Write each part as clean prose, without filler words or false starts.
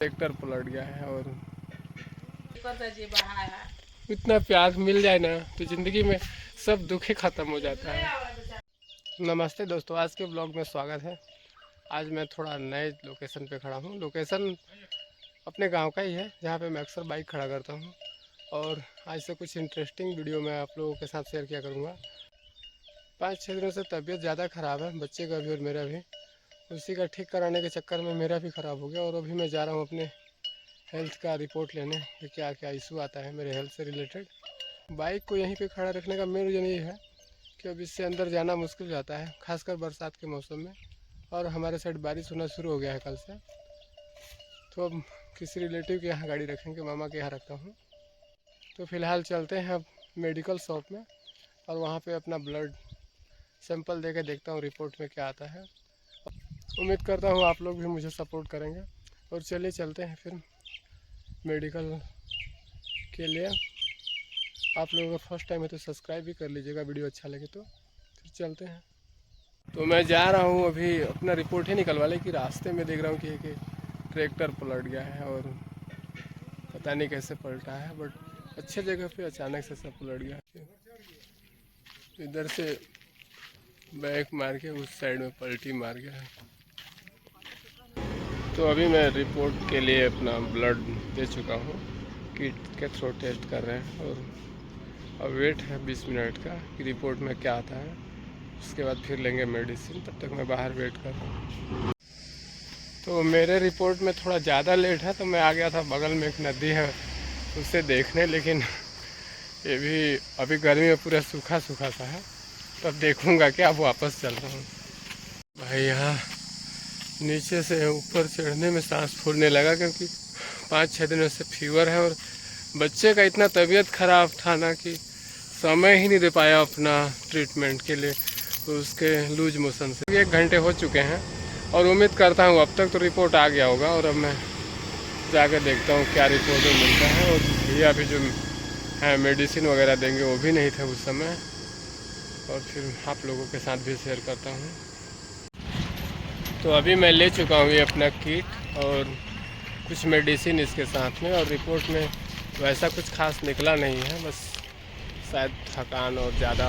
Tractor पलट गया है और इतना प्यार मिल जाए ना तो ज़िंदगी में सब दुख ही ख़त्म हो जाता है। नमस्ते दोस्तों, आज के ब्लॉग में स्वागत है। आज मैं थोड़ा नए लोकेशन पे खड़ा हूँ। लोकेशन अपने गांव का ही है जहाँ पे मैं अक्सर बाइक खड़ा करता हूँ और आज से कुछ इंटरेस्टिंग वीडियो मैं आप लोगों के साथ शेयर किया करूँगा। 5-6 दिनों से तबीयत ज़्यादा ख़राब है, बच्चे का भी और मेरा भी। उसी का ठीक कराने के चक्कर में मेरा भी ख़राब हो गया और अभी मैं जा रहा हूँ अपने हेल्थ का रिपोर्ट लेने कि क्या क्या इशू आता है मेरे हेल्थ से रिलेटेड। बाइक को यहीं पे खड़ा रखने का मेन रीज़न ये है कि अब इससे अंदर जाना मुश्किल हो जाता है, खासकर बरसात के मौसम में। और हमारे साइड बारिश होना शुरू हो गया है कल से, तो अब किसी रिलेटिव के यहाँ गाड़ी रखेंगे, मामा के यहाँ रखता हूँ। तो फ़िलहाल चलते हैं अब मेडिकल शॉप में और वहाँ पे अपना ब्लड सैंपल दे के देखता हूँ रिपोर्ट में क्या आता है। उम्मीद करता हूँ आप लोग भी मुझे सपोर्ट करेंगे। और चलिए चलते हैं फिर मेडिकल के लिए। आप लोगों का फर्स्ट टाइम है तो सब्सक्राइब भी कर लीजिएगा, वीडियो अच्छा लगे तो। फिर चलते हैं। तो मैं जा रहा हूँ अभी अपना रिपोर्ट ही निकलवा ले कि रास्ते में देख रहा हूँ कि एक ट्रैक्टर पलट गया है और पता नहीं कैसे पलटा है, बट अच्छे जगह पे अचानक से सब पलट गया। इधर से बैक मार के उस साइड में पलटी मार गया है। तो अभी मैं रिपोर्ट के लिए अपना ब्लड दे चुका हूँ, किट के थ्रू टेस्ट कर रहे हैं और अब वेट है 20 मिनट का कि रिपोर्ट में क्या आता है। उसके बाद फिर लेंगे मेडिसिन, तब तक मैं बाहर वेट कर रहा हूँ। तो मेरे रिपोर्ट में थोड़ा ज़्यादा लेट है तो मैं आ गया था, बगल में एक नदी है उसे देखने, लेकिन ये भी अभी गर्मी में पूरा सूखा सूखा सा है, तब देखूँगा क्या। अब वापस चल रहा हूँ भाई। यहाँ नीचे से ऊपर चढ़ने में सांस फूलने लगा क्योंकि 5-6 दिनों से फीवर है और बच्चे का इतना तबीयत ख़राब था ना कि समय ही नहीं दे पाया अपना ट्रीटमेंट के लिए। तो उसके लूज मोशन से 1 घंटे हो चुके हैं और उम्मीद करता हूँ अब तक तो रिपोर्ट आ गया होगा। और अब मैं जाकर देखता हूँ क्या रिपोर्ट में मिलता है। और भैया अभी जो है मेडिसिन वगैरह देंगे वो भी नहीं थे उस समय, और फिर आप लोगों के साथ भी शेयर करता हूँ। तो अभी मैं ले चुका हूँ ये अपना किट और कुछ मेडिसिन इसके साथ में, और रिपोर्ट में वैसा कुछ खास निकला नहीं है, बस शायद थकान और ज़्यादा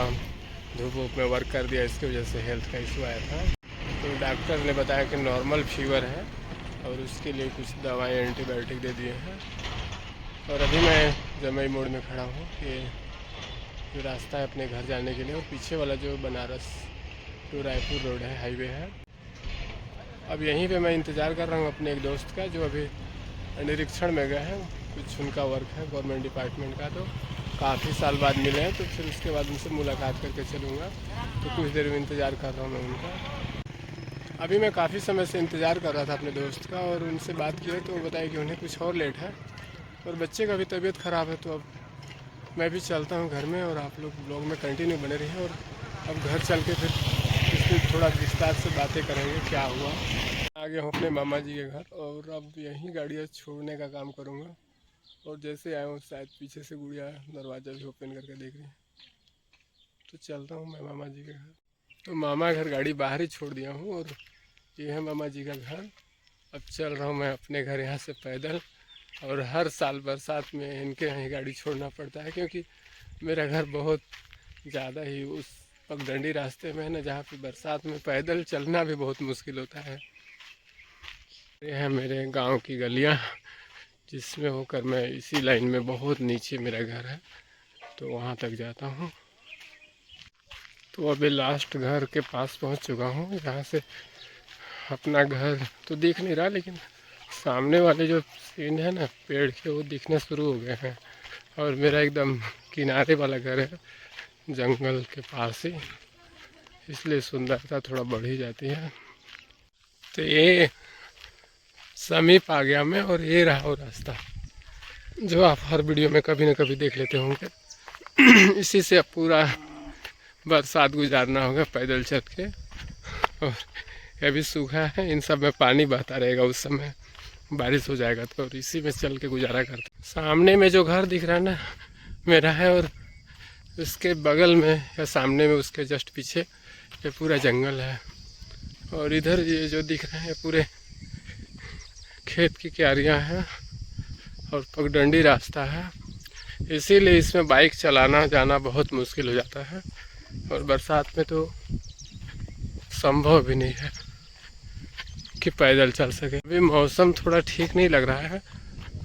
धूप वूप में वर्क कर दिया, इसकी वजह से हेल्थ का इशू आया था। तो डॉक्टर ने बताया कि नॉर्मल फीवर है और उसके लिए कुछ दवाएं एंटीबायोटिक दे दिए हैं। और अभी मैं जमई मोड़ में खड़ा हूँ, ये जो रास्ता है अपने घर जाने के लिए, और पीछे वाला जो बनारस टू रायपुर रोड है, हाईवे है। अब यहीं पे मैं इंतज़ार कर रहा हूँ अपने एक दोस्त का जो अभी निरीक्षण में गए हैं, कुछ उनका वर्क है गवर्नमेंट डिपार्टमेंट का, तो काफ़ी साल बाद मिले हैं, तो फिर उसके बाद उनसे मुलाकात करके चलूँगा। तो कुछ देर में इंतज़ार कर रहा हूँ मैं उनका। अभी मैं काफ़ी समय से इंतज़ार कर रहा था अपने दोस्त का, और उनसे बात की है तो वो बताया कि उन्हें कुछ और लेट है और बच्चे का भी तबीयत ख़राब है। तो अब मैं भी चलता हूँ घर में और आप लोग ब्लॉग में कंटिन्यू बने रहिए। और अब घर चल के फिर इसमें थोड़ा विस्तार से बातें करेंगे क्या हुआ। आ गया हूँ अपने मामा जी के घर और अब यहीं गाड़ियाँ छोड़ने का काम करूँगा। और जैसे आया हूँ शायद पीछे से गुड़िया दरवाज़ा भी ओपन करके देख रही है, तो चलता हूँ मैं मामा जी के घर। तो मामा घर गाड़ी बाहर ही छोड़ दिया हूँ और ये है मामा जी का घर। अब चल रहा हूँ मैं अपने घर यहाँ से पैदल, और हर साल बरसात में इनके यहाँ गाड़ी छोड़ना पड़ता है क्योंकि मेरा घर बहुत ज़्यादा ही उस पगडंडी रास्ते में है ना, जहाँ पे बरसात में पैदल चलना भी बहुत मुश्किल होता है। ये है मेरे गांव की गलियाँ जिसमें होकर मैं इसी लाइन में, बहुत नीचे मेरा घर है, तो वहाँ तक जाता हूँ। तो अभी लास्ट घर के पास पहुँच चुका हूँ। यहाँ से अपना घर तो दिख नहीं रहा, लेकिन सामने वाले जो सीन है ना पेड़ के, वो दिखने शुरू हो गए हैं। और मेरा एकदम किनारे वाला घर है, जंगल के पास ही, इसलिए सुंदरता थोड़ा बढ़ ही जाती है। तो ये समीप आ गया मैं, और ये रहा वो रास्ता जो आप हर वीडियो में कभी न कभी देख लेते होंगे। इसी से अब पूरा बरसात गुजारना होगा पैदल चल के। और ये भी सूखा है, इन सब में पानी बहता रहेगा, उस समय बारिश हो जाएगा तो, और इसी में चल के गुजारा करते। सामने में जो घर दिख रहा है ना मेरा है, और उसके बगल में या सामने में उसके जस्ट पीछे ये पूरा जंगल है। और इधर ये जो दिख रहे हैं पूरे खेत की क्यारियाँ हैं और पगडंडी रास्ता है, इसीलिए इसमें बाइक चलाना जाना बहुत मुश्किल हो जाता है। और बरसात में तो संभव भी नहीं है कि पैदल चल सके। अभी मौसम थोड़ा ठीक नहीं लग रहा है,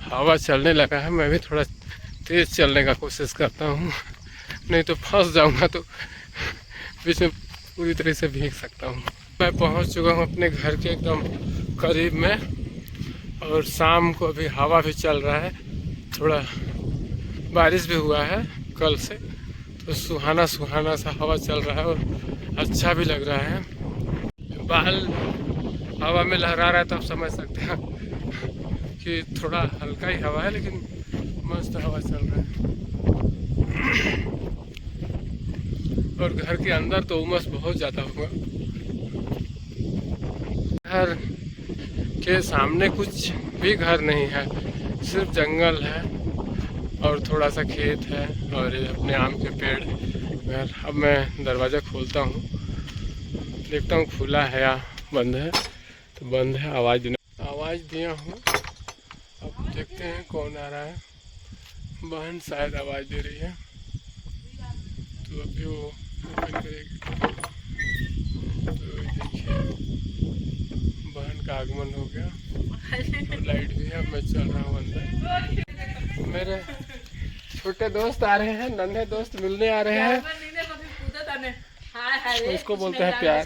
हवा चलने लगा है। मैं भी थोड़ा तेज़ चलने का कोशिश करता हूँ, नहीं तो फंस जाऊँगा, तो बीच में पूरी तरह से भीग सकता हूँ। मैं पहुँच चुका हूँ अपने घर के एकदम करीब में, और शाम को अभी हवा भी चल रहा है, थोड़ा बारिश भी हुआ है कल से, तो सुहाना सुहाना सा हवा चल रहा है और अच्छा भी लग रहा है। बाल हवा में लहरा रहा है, तो आप समझ सकते हैं कि थोड़ा हल्का ही हवा है, लेकिन मस्त हवा चल रहा है। और घर के अंदर तो उमस बहुत ज़्यादा होगा। घर के सामने कुछ भी घर नहीं है, सिर्फ जंगल है और थोड़ा सा खेत है और ये अपने आम के पेड़ घर। अब मैं दरवाज़ा खोलता हूँ, देखता हूँ खुला है या बंद है। तो बंद है, आवाज़ दिया हूँ। अब देखते हैं कौन आ रहा है। बहन शायद आवाज़ दे रही है, तो अभी वो ओपन करेगी। तो देखिए बहन का आगमन हो गया और लाइट भी है। अब मैं चल रहा हूँ अंदर। मेरे छोटे दोस्त आ रहे हैं, नन्हे दोस्त मिलने आ रहे हैं। इसको बोलते हैं प्यार।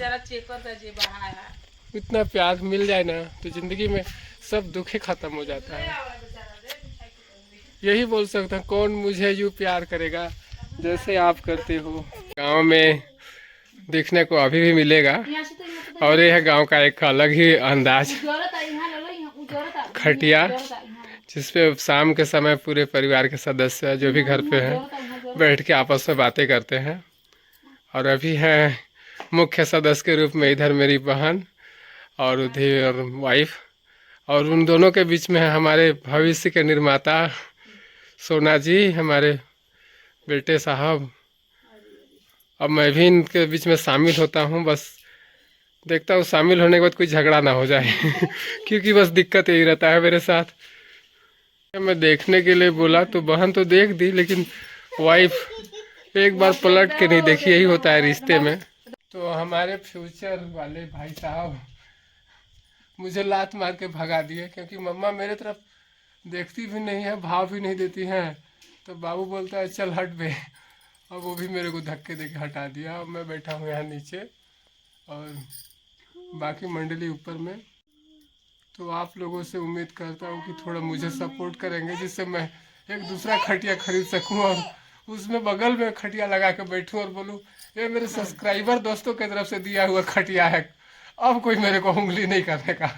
इतना प्यार मिल जाए ना तो जिंदगी में सब दुखे खत्म हो जाता है। यही बोल सकते हैं, कौन मुझे यूँ प्यार करेगा जैसे आप करते हो। गांव में देखने को अभी भी मिलेगा, और यह है गांव का एक अलग ही अंदाज। खटिया जिसपे शाम के समय पूरे परिवार के सदस्य जो भी घर पे हैं बैठ के आपस में बातें करते हैं। और अभी है मुख्य सदस्य के रूप में इधर मेरी बहन और उधर वाइफ, और उन दोनों के बीच में है हमारे भविष्य के निर्माता सोना जी, हमारे बेटे साहब। अब मैं भी इनके बीच में शामिल होता हूँ, बस देखता हूँ शामिल होने के बाद कोई झगड़ा ना हो जाए क्योंकि बस दिक्कत यही रहता है मेरे साथ। मैं देखने के लिए बोला तो बहन तो देख दी, लेकिन वाइफ एक बार पलट के नहीं देखी। यही होता है रिश्ते में। तो हमारे फ्यूचर वाले भाई साहब मुझे लात मार के भगा दिए, क्योंकि मम्मा मेरे तरफ देखती भी नहीं है, भाव भी नहीं देती हैं। तो बाबू बोलता है चल हट बे, अब वो भी मेरे को धक्के देके हटा दिया। अब मैं बैठा हूँ यहाँ नीचे और बाकी मंडली ऊपर में। तो आप लोगों से उम्मीद करता हूँ कि थोड़ा मुझे सपोर्ट करेंगे, जिससे मैं एक दूसरा खटिया खरीद सकूँ और उसमें बगल में खटिया लगा के बैठूँ और बोलूँ ये मेरे सब्सक्राइबर दोस्तों की तरफ से दिया हुआ खटिया है, अब कोई मेरे को उंगली नहीं करने का।